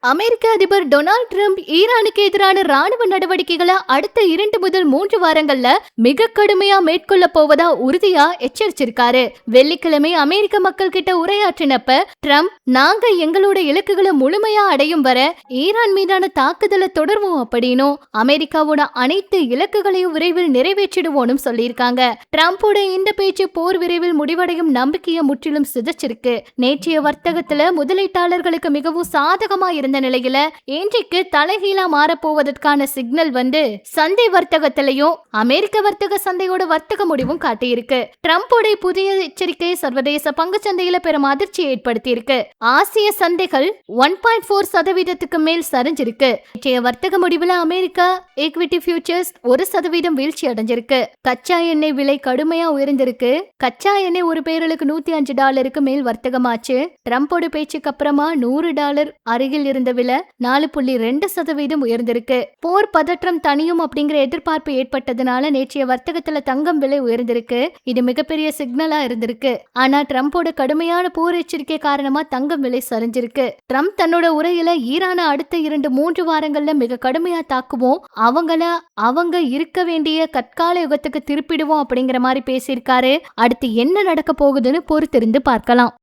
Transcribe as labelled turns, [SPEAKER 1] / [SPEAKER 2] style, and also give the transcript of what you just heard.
[SPEAKER 1] அமெரிக்க அதிபர் Donald Trump ஈரானுக்கு எதிரான ராணுவ நடவடிக்கைகளை அடுத்த 2 முதல் 3 வாரங்கள்ல மிக கடுமையா மேற்கொள்ள போவதா உறுதியா எச்சரிச்சிருக்காரு. வெள்ளிக்கிழமை அமெரிக்க மக்கள் கிட்ட உரையாற்றினப்ப ட்ரம்ப், நாங்க எங்களோட இலக்குகளை முழுமையா அடையும் வர ஈரான் மீதான தாக்குதலை தொடர்வோம் அப்படின்னும் அமெரிக்காவோட அனைத்து இலக்குகளையும் விரைவில் நிறைவேற்றிடுவோம் சொல்லியிருக்காங்க. ட்ரம்போட இந்த பேச்சு போர் விரைவில் முடிவடையும் நம்பிக்கையை முற்றிலும் சிதைச்சிருக்கு. நேற்றைய வர்த்தகத்துல முதலீட்டாளர்களுக்கு மிகவும் சாதகமா இருந்த நிலையில இன்றைக்கு தலைகீழா மாறப்போவதற்கான சிக்னல் சந்தை வர்த்தகத்திலையும் அமெரிக்க வர்த்தக சந்தையோட வர்த்தக முடிவும் காட்டியிருக்கு. ட்ரம்போட புதிய எச்சரிக்கை சர்வதேச பங்கு சந்தையில பெரும் அதிர்ச்சி ஏற்படுத்தி இருக்கு. ஆசிய சந்தைகள் 1.4% மேல் சரிஞ்சிருக்கு. இன்றைய வர்த்தக முடிவுல அமெரிக்கா ஈக்விட்டி ஃபியூச்சர்ஸ் 1% வீழ்ச்சி அடைஞ்சிருக்கு. கச்சா எண்ணெய் விலை கடுமையா உயர்ந்திருக்கு. கச்சா எண்ணெய் ஒரு பேரலுக்கு $105 மேல் வர்த்தகமாச்சு. ட்ரம்போட பேச்சுக்கு அப்புறமா $100 அருகில் இருந்த விலை 4.2% உயர்ந்திருக்கு. போர் பதற்றம் தனியும் அப்படிங்கிற எதிர்பார்ப்பு ஏற்பட்டதுனால நேற்றைய வர்த்தகத்துல தங்கம் விலை உயர்ந்திருக்கு. இது மிகப்பெரிய சிக்னலா இருந்திருக்கு. ஆனா ட்ரம்போட கடுமையான போர் எச்சரிக்கை காரணமா தங்கம் விலை சரிஞ்சிருக்கு. ட்ரம்ப் தன்னோட உரையில ஈரான அடுத்த 2-3 வாரங்கள்ல மிக கடுமையா தாக்குவோம், அவங்க இருக்க வேண்டிய கற்கால யுகத்துக்கு திருப்பிடுவோம் அப்படிங்கிற மாதிரி பேசியிருக்காரு. அடுத்து என்ன நடக்க போகுதுன்னு பொறுத்திருந்து பார்க்கலாம்.